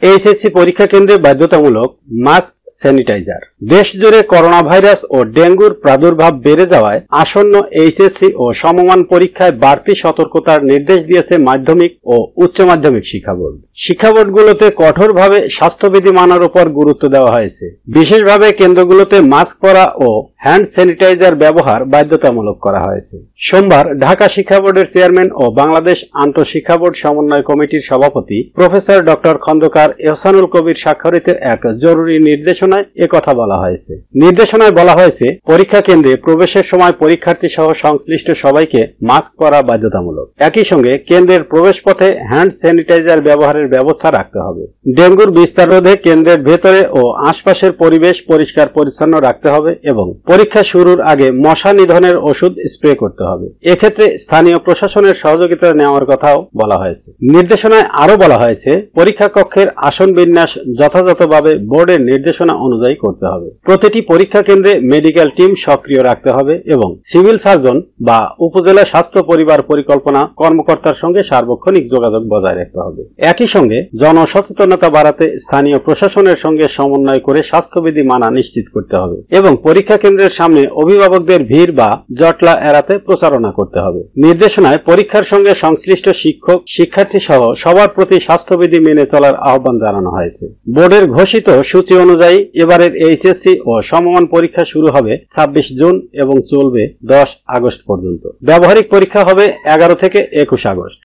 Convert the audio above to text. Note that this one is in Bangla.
এইচএসসি পরীক্ষা কেন্দ্রে বাধ্যতামূলক মাস্ক, স্যানিটাইজার। দেশ জুড়ে করোনা ভাইরাস ও ডেঙ্গুর প্রাদুর্ভাব বেড়ে যাওয়ায় আসন্ন এইচএসসি ও সমমান পরীক্ষায় বাড়তি সতর্কতার নির্দেশ দিয়েছে মাধ্যমিক ও উচ্চ মাধ্যমিক শিক্ষা বোর্ড। শিক্ষা বোর্ডগুলোতে কঠোরভাবে স্বাস্থ্যবিধি মানার উপর গুরুত্ব দেওয়া হয়েছে। বিশেষভাবে কেন্দ্রগুলোতে মাস্ক পরা ও হ্যান্ড স্যানিটাইজার ব্যবহার বাধ্যতামূলক করা হয়েছে। সোমবার ঢাকা শিক্ষা বোর্ডের চেয়ারম্যান ও বাংলাদেশ আন্তঃশিক্ষা বোর্ড সমন্বয় কমিটির সভাপতি প্রফেসর ডক্টর খন্দকার এহসানুল কবির স্বাক্ষরিত এক জরুরি নির্দেশনায় একথা বলা হয়েছে। নির্দেশনায় বলা হয়েছে, পরীক্ষা কেন্দ্রে প্রবেশের সময় পরীক্ষার্থী সহ সংশ্লিষ্ট সবাইকে মাস্ক পরা বাধ্যতামূলক। একই সঙ্গে কেন্দ্রের প্রবেশ পথে হ্যান্ড স্যানিটাইজার ব্যবহারের ব্যবস্থা রাখতে হবে। ডেঙ্গুর বিস্তার রোধে কেন্দ্রের ভেতরে ও আশপাশের পরিবেশ পরিষ্কার পরিচ্ছন্ন রাখতে হবে এবং পরীক্ষা শুরুর আগে মশা নিধনের ওষুধ স্প্রে করতে হবে। এক্ষেত্রে স্থানীয় প্রশাসনের সহযোগিতা নেওয়ার কথাও বলা হয়েছে। নির্দেশনায় আরো বলা হয়েছে, পরীক্ষা কক্ষের আসন বিন্যাস যথাযথভাবে বোর্ডের নির্দেশনা অনুযায়ী করতে হবে। প্রতিটি পরীক্ষা কেন্দ্রে মেডিকেল টিম সক্রিয় রাখতে হবে এবং সিভিল সার্জন বা উপজেলা স্বাস্থ্য পরিবার পরিকল্পনা কর্মকর্তার সঙ্গে সার্বক্ষণিক যোগাযোগ বজায় রাখতে হবে। একই সঙ্গে জনসচেতনতা বাড়াতে স্থানীয় প্রশাসনের সঙ্গে সমন্বয় করে স্বাস্থ্যবিধি মানা নিশ্চিত করতে হবে এবং পরীক্ষা কেন্দ্রের সামনে অভিভাবকদের ভিড় বা জটলা এড়াতে প্রচারণা করতে হবে। নির্দেশনায় পরীক্ষার সঙ্গে সংশ্লিষ্ট শিক্ষক, শিক্ষার্থী সহ সবার প্রতি স্বাস্থ্যবিধি মেনে চলার আহ্বান জানানো হয়েছে। বোর্ডের ঘোষিত সূচি অনুযায়ী এবারের এইচএসসি ও সমমান পরীক্ষা শুরু হবে 26 জুন এবং চলবে 10 আগস্ট পর্যন্ত। ব্যবহারিক পরীক্ষা হবে 11 থেকে 21 আগস্ট।